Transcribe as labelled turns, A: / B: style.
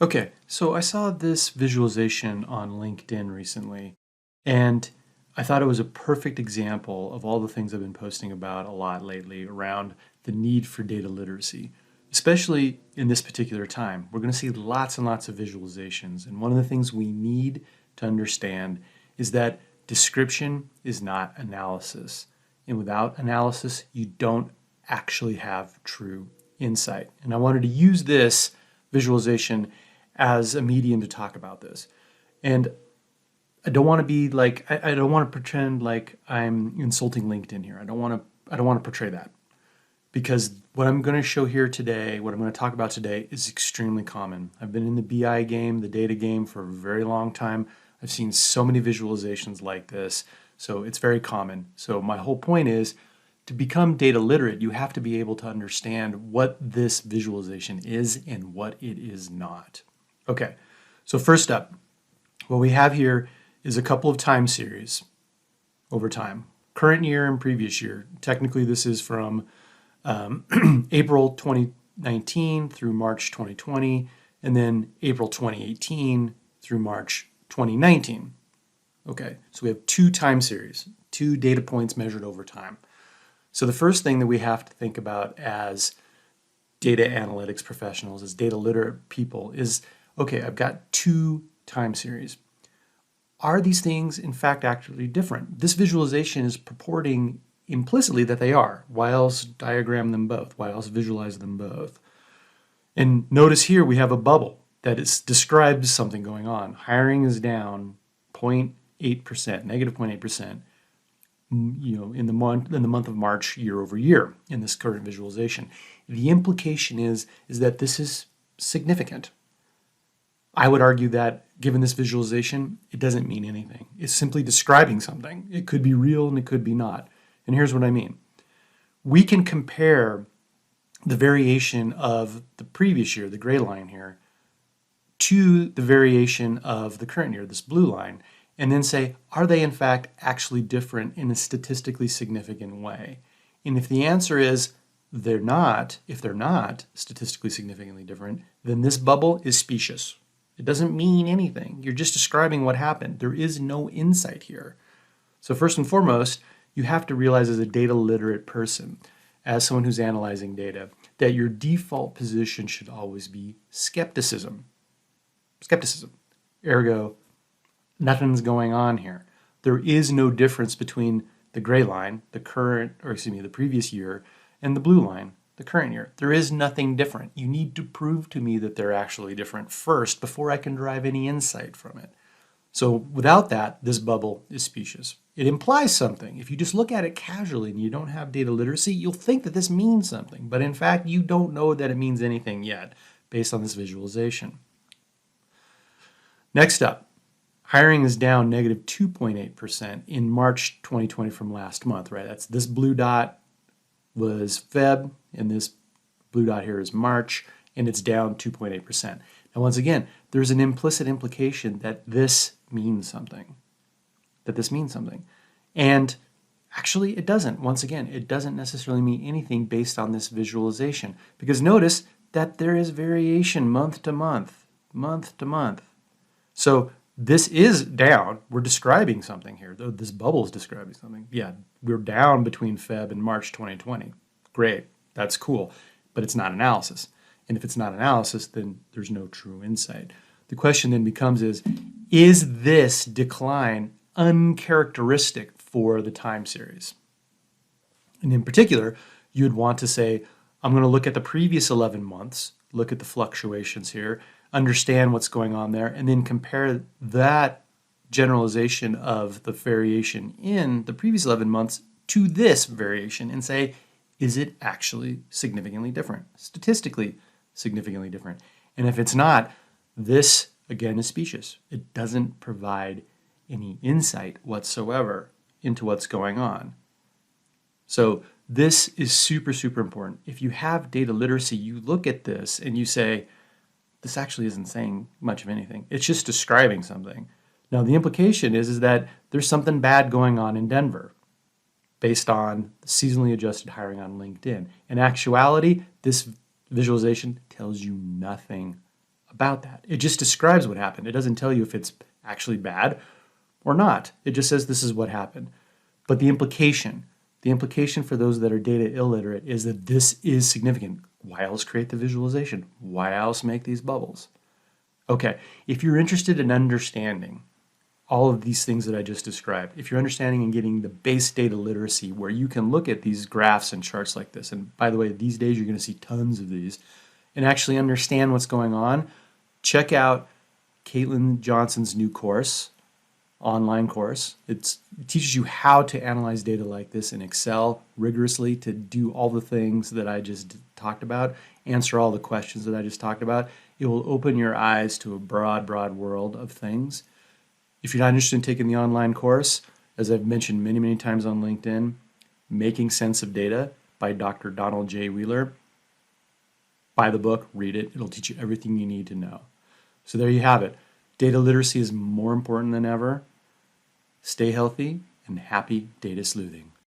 A: Okay, so I saw this visualization on LinkedIn recently, and I thought it was a perfect example of all the things I've been posting about a lot lately around the need for data literacy, especially in this particular time. We're going to see lots and lots of visualizations, and one of the things we need to understand is that description is not analysis. And without analysis, you don't actually have true insight. And I wanted to use this visualization as a medium to talk about this. And I don't want to be like I don't want to pretend like I'm insulting LinkedIn here. I don't want to portray that. Because what I'm going to show here today, what I'm going to talk about today is extremely common. I've been in the BI game, the data game for a very long time. I've seen so many visualizations like this. So it's very common. So my whole point is to become data literate, you have to be able to understand what this visualization is and what it is not. Okay, so first up, what we have here is a couple of time series over time. Current year and previous year. Technically, this is from April 2019 through March 2020, and then April 2018 through March 2019. Okay, so we have two time series, two data points measured over time. So the first thing that we have to think about as data analytics professionals, as data literate people, is, okay, I've got two time series. Are these things in fact actually different? This visualization is purporting implicitly that they are. Why else diagram them both? Why else visualize them both? And notice here we have a bubble that describes something going on. Hiring is down 0.8%, negative 0.8%, in the month of March year over year in this current visualization. The implication is that this is significant. I would argue that given this visualization, it doesn't mean anything. It's simply describing something. It could be real and it could be not. And here's what I mean. We can compare the variation of the previous year, the gray line here, to the variation of the current year, this blue line, and then say, are they in fact actually different in a statistically significant way? And if the answer is they're not, if they're not statistically significantly different, then this bubble is specious. It doesn't mean anything. You're just describing what happened. There is no insight here. So first and foremost, you have to realize as a data literate person, as someone who's analyzing data, that your default position should always be skepticism. Skepticism. Ergo, nothing's going on here. There is no difference between the gray line, the previous year, and the blue line, the current year. There is nothing different. You need to prove to me that they're actually different first before I can derive any insight from it. So without that, this bubble is specious. It implies something. If you just look at it casually and you don't have data literacy, you'll think that this means something. But in fact, you don't know that it means anything yet based on this visualization. Next up, hiring is down negative 2.8% in March 2020 from last month, right? That's this blue dot was Feb, and this blue dot here is March, and it's down 2.8%. Now, once again, there's an implicit implication that this means something, And actually, it doesn't. Once again, it doesn't necessarily mean anything based on this visualization, because notice that there is variation month to month, month to month. So this is down. We're describing something here. This bubble is describing something. Yeah, we're down between Feb and March 2020. Great. That's cool. But it's not analysis. And if it's not analysis, then there's no true insight. The question then becomes is this decline uncharacteristic for the time series? And in particular, you'd want to say, I'm going to look at the previous 11 months, look at the fluctuations here, understand what's going on there, and then compare that generalization of the variation in the previous 11 months to this variation and say, is it actually significantly different, statistically significantly different? And if it's not, this again is specious. It doesn't provide any insight whatsoever into what's going on. So this is super, super important. If you have data literacy, you look at this and you say, this actually isn't saying much of anything. It's just describing something. Now, the implication is that there's something bad going on in Denver based on seasonally adjusted hiring on LinkedIn. In actuality, this visualization tells you nothing about that. It just describes what happened. It doesn't tell you if it's actually bad or not. It just says this is what happened. But the implication for those that are data illiterate is that this is significant. Why else create the visualization? Why else make these bubbles? Okay, if you're interested in understanding all of these things that I just described, if you're understanding and getting the base data literacy where you can look at these graphs and charts like this, and by the way, these days you're going to see tons of these, and actually understand what's going on, check out Caitlin Johnson's new course, online course. It teaches you how to analyze data like this in Excel rigorously to do all the things that I just talked about, answer all the questions that I just talked about. It will open your eyes to a broad, broad world of things. If you're not interested in taking the online course, as I've mentioned many, many times on LinkedIn, Making Sense of Data by Dr. Donald J. Wheeler, buy the book, read it. It'll teach you everything you need to know. So there you have it. Data literacy is more important than ever. Stay healthy and happy data sleuthing.